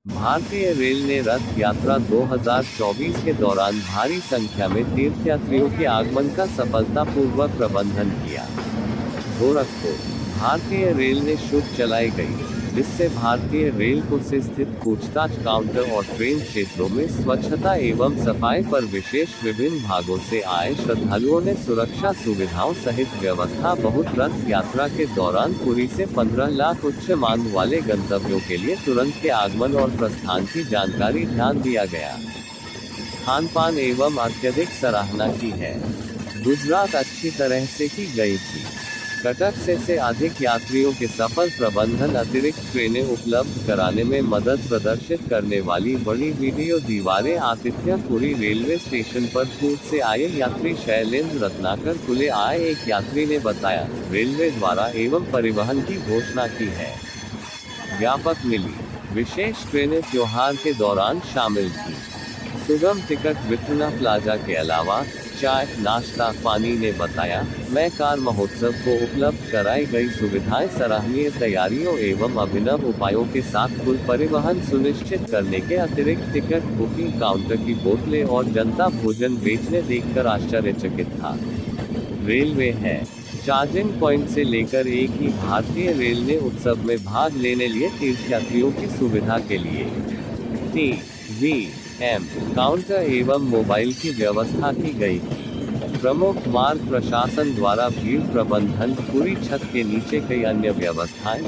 भारतीय रेल ने रथ यात्रा 2024 के दौरान भारी संख्या में तीर्थयात्रियों के आगमन का सफलतापूर्वक प्रबंधन किया। गोरखपुर भारतीय रेल ने शुभ चलाई गई, जिससे भारतीय रेल को से स्थित पूछताछ काउंटर और ट्रेन क्षेत्रों में स्वच्छता एवं सफाई पर विशेष विभिन्न भागों से आए श्रद्धालुओं ने सुरक्षा सुविधाओं सहित व्यवस्था बहुत रथ यात्रा के दौरान पुरी से 15 लाख उच्च मांग वाले गंतव्यों के लिए तुरंत के आगमन और प्रस्थान की जानकारी ध्यान दिया गया। खान पान एवं अत्यधिक सराहना की है। गुजरात अच्छी तरह से की गई थी। कटक से अधिक यात्रियों के सफल प्रबंधन अतिरिक्त ट्रेनें उपलब्ध कराने में मदद प्रदर्शित करने वाली बड़ी वीडियो दीवारें आतिथ्यपुरी रेलवे स्टेशन पर पूर्व से आए यात्री शैलेंद्र रत्नाकर खुले आए एक यात्री ने बताया, रेलवे द्वारा एवं परिवहन की घोषणा की है। व्यापक मिली विशेष ट्रेनें त्योहार के दौरान शामिल थी। सुगम टिकट वितरण प्लाजा के अलावा चाय नाश्ता पानी ने बताया, मैं कार महोत्सव को उपलब्ध कराई गई सुविधाएं सराहनीय तैयारियों एवं अभिनव उपायों के साथ कुल परिवहन सुनिश्चित करने के अतिरिक्त टिकट बुकिंग काउंटर की बोतलें और जनता भोजन बेचने देखकर आश्चर्यचकित था। रेलवे है चार्जिंग पॉइंट से लेकर एक ही भारतीय रेल ने उत्सव में भाग लेने लिए तीर्थयात्रियों की सुविधा के लिए टी.वी.एम. काउंटर एवं मोबाइल की व्यवस्था की गई थी। प्रमुख मार्ग प्रशासन द्वारा भीड़ प्रबंधन, पूरी छत के नीचे कई अन्य व्यवस्थाएं,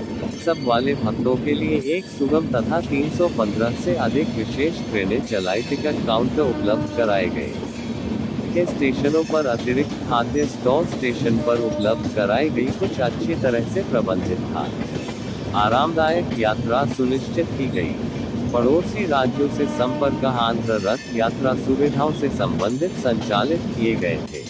सब वाले भक्तों के लिए एक सुगम तथा 315 से अधिक विशेष ट्रेनें चलाई टिकट काउंटर उपलब्ध कराए गए। के स्टेशनों पर अतिरिक्त खाद्य स्टॉल स्टेशन पर उपलब्ध कराई गई कुछ अच्छी तरह से प्रबंधित था। आरामदायक यात्रा सुनिश्चित की गई। पड़ोसी राज्यों से संपर्क आंध्र रथ यात्रा सुविधाओं से संबंधित संचालित किए गए थे।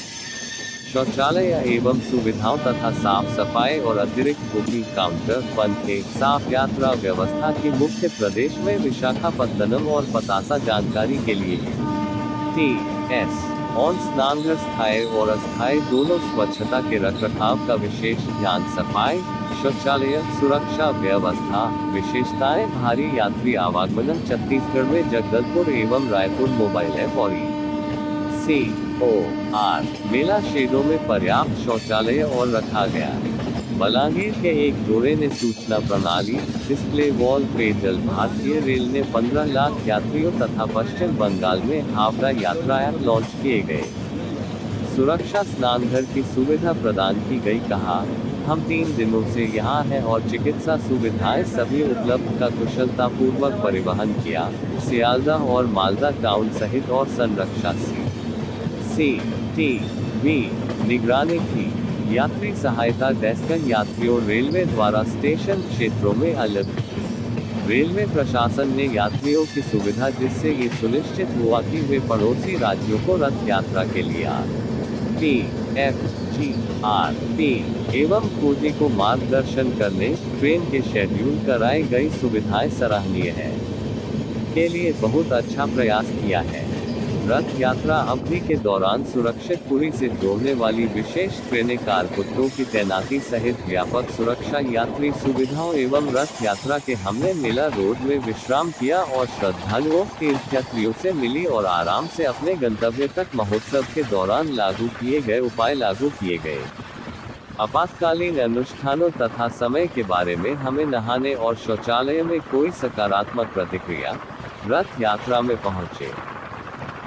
शौचालय एवं सुविधाओं तथा साफ सफाई और अतिरिक्त बुकिंग काउंटर पंखे साफ यात्रा व्यवस्था की मुख्य प्रदेश में विशाखापत्तनम और पतासा जानकारी के लिए टी.एस. ऑन स्नानघर स्थायी और अस्थायी दोनों स्वच्छता के रखरखाव का विशेष ध्यान सफाई शौचालय सुरक्षा व्यवस्था विशेषताएं भारी यात्री आवागमन छत्तीसगढ़ में जगदलपुर एवं रायपुर मोबाइल ऐप और COR मेला शेडों में पर्याप्त शौचालय और रखा गया। बलांगीर के एक जोड़े ने सूचना प्रणाली डिस्प्ले वॉल पेडल भारतीय रेल ने 15 लाख यात्रियों तथा पश्चिम बंगाल में हावड़ा यात्रा ऐप लॉन्च किए गए। सुरक्षा स्नानघर की सुविधा प्रदान की गई, कहा, हम 3 दिनों से यहाँ हैं और चिकित्सा सुविधाएं सभी उपलब्ध का कुशलतापूर्वक परिवहन किया। सियालदह और मालदा टाउन सहित और संरक्षा CCTV निगरानी की। यात्री सहायता डेस्क यात्रियों रेलवे द्वारा स्टेशन क्षेत्रों में अलग रेलवे प्रशासन ने यात्रियों की सुविधा, जिससे ये सुनिश्चित हुआ कि वे पड़ोसी राज्यों को रथ यात्रा के लिए TFGRP एवं खोजी को मार्गदर्शन करने ट्रेन के शेड्यूल कराई गई सुविधाएं सराहनीय है के लिए बहुत अच्छा प्रयास किया है। रथ यात्रा अवधि के दौरान सुरक्षित पुरी से जोड़ने वाली विशेष ट्रेनें कारकुत्तों की तैनाती सहित व्यापक सुरक्षा यात्री सुविधाओं एवं रथ यात्रा के हमने मेला रोड में विश्राम किया और श्रद्धालुओं तीर्थयात्रियों से मिली और आराम से अपने गंतव्य तक महोत्सव के दौरान लागू किए गए उपाय लागू किए गए। आपातकालीन अनुष्ठानों तथा समय के बारे में हमें नहाने और शौचालय में कोई सकारात्मक प्रतिक्रिया। रथ यात्रा में पहुंचे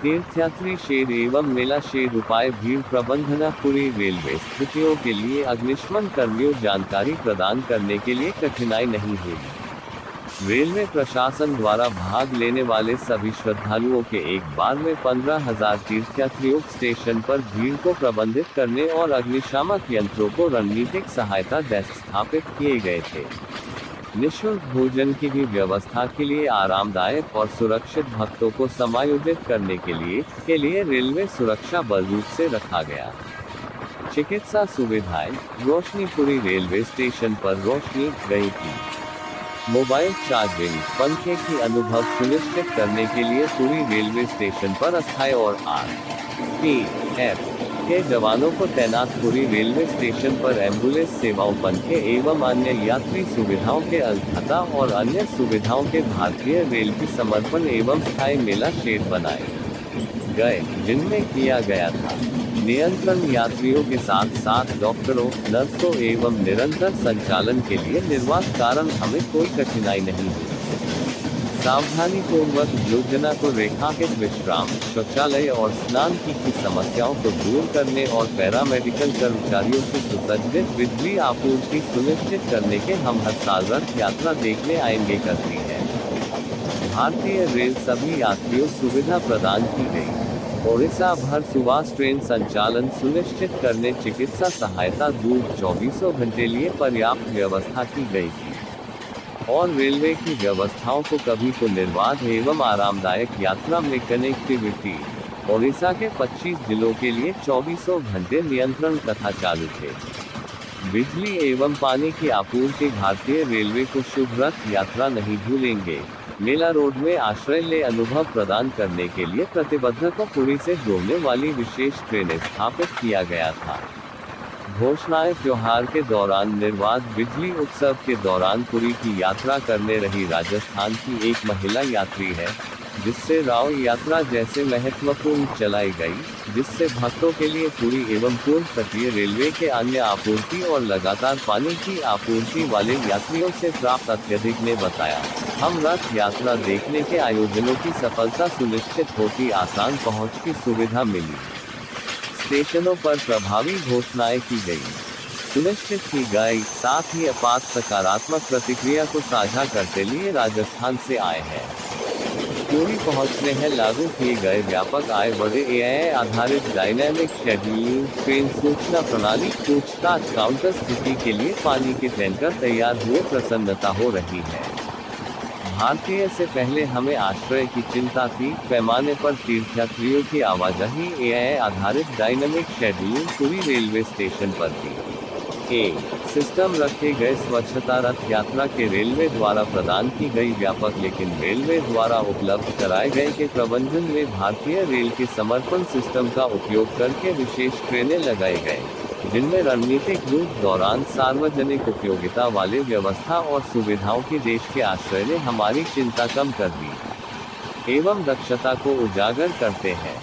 तीर्थयात्री शेड एवं मेला शेड उपाय भीड़ प्रबंधन पूरी रेलवे स्थितियों के लिए अग्निशमन कर्मियों जानकारी प्रदान करने के लिए कठिनाई नहीं हुई। रेलवे प्रशासन द्वारा भाग लेने वाले सभी श्रद्धालुओं के एक बार में 15,000 तीर्थयात्रियों स्टेशन पर भीड़ को प्रबंधित करने और अग्निशामक यंत्रों को रणनीतिक सहायता डेस्क स्थापित किए गए थे। निःशुल्क भोजन की भी व्यवस्था के लिए आरामदायक और सुरक्षित भक्तों को समायोजित करने के लिए रेलवे सुरक्षा बल रूप से रखा गया। चिकित्सा सुविधाएं रोशनीपुरी रेलवे स्टेशन पर रोशनी गई थी। मोबाइल चार्जिंग पंखे की अनुभव सुनिश्चित करने के लिए पूरी रेलवे स्टेशन पर अस्थायी और RPF के जवानों को तैनात पूरी रेलवे स्टेशन पर एम्बुलेंस सेवाओं, पंखे एवं अन्य यात्री सुविधाओं के अलखता और अन्य सुविधाओं के भारतीय रेल की समर्पण एवं स्थायी मेला शेड बनाए गए, जिनमें किया गया था नियंत्रण। यात्रियों के साथ साथ डॉक्टरों, नर्सों एवं निरंतर संचालन के लिए निर्वात कारण हमें कोई कठिनाई नहीं हुई। सावधानी पूर्वक योजना को रेखांकित विश्राम, शौचालय और स्नान की समस्याओं को दूर करने और पैरामेडिकल कर्मचारियों से सुसज्जित बिजली आपूर्ति सुनिश्चित करने के हम हर साल रथ यात्रा देखने आएंगे करती है। भारतीय रेल सभी यात्रियों सुविधा प्रदान की गई। ओडिशा भर सुवास ट्रेन संचालन सुनिश्चित करने चिकित्सा सहायता दूर 24 घंटे लिए पर्याप्त व्यवस्था की गई थी और रेलवे की व्यवस्थाओं को कभी को निर्बाध एवं आरामदायक यात्रा में कनेक्टिविटी। ओडिशा के 25 जिलों के लिए 24 घंटे नियंत्रण तथा चालू थे। बिजली एवं पानी की आपूर्ति। भारतीय रेलवे को शुभ रथ यात्रा नहीं भूलेंगे। मेला रोड में आश्रय ले अनुभव प्रदान करने के लिए प्रतिबद्ध को पुरी से जोड़ने वाली विशेष ट्रेनें स्थापित किया गया था। घोषणाएं। त्योहार के दौरान निर्बाध बिजली। उत्सव के दौरान पुरी की यात्रा करने रही राजस्थान की एक महिला यात्री है, जिससे राव यात्रा जैसे महत्वपूर्ण चलाई गई, जिससे भक्तों के लिए पुरी एवं पूर्व तटीय रेलवे के अन्य आपूर्ति और लगातार पानी की आपूर्ति वाले यात्रियों से प्राप्त अत्यधिक ने बताया। हम रथ यात्रा देखने के आयोजनों की सफलता सुनिश्चित होती, आसान पहुंच की सुविधा मिली। स्टेशनों पर प्रभावी घोषणाएं की गई, सुनिश्चित की गई। साथ ही आपात सकारात्मक प्रतिक्रिया को साझा करते लिए राजस्थान से आए हैं। पुरी पहुंचने हैं लागू किए गए व्यापक आय बढ़े एआई आधारित डायनामिक शेड्यूलिंग ट्रेन सूचना प्रणाली। पूछताछ काउंटर स्थिति के लिए पानी के टैंकर तैयार हुए, प्रसन्नता हो रही है। भारतीय से पहले हमें आश्रय की चिंता थी। पैमाने पर तीर्थयात्रियों की आवाजाही एआई आधारित डायनामिक शेड्यूलिंग पूरी रेलवे स्टेशन पर थी। सिस्टम रखे गए। स्वच्छता रथ यात्रा के रेलवे द्वारा प्रदान की गई व्यापक लेकिन रेलवे द्वारा उपलब्ध कराए गए के प्रबंधन में भारतीय रेल के समर्पण सिस्टम का उपयोग करके विशेष ट्रेनें लगाए गए, जिनमें रणनीतिक रूप दौरान सार्वजनिक उपयोगिता वाले व्यवस्था और सुविधाओं की देश के आश्रय ने हमारी चिंता कम कर दी एवं दक्षता को उजागर करते हैं।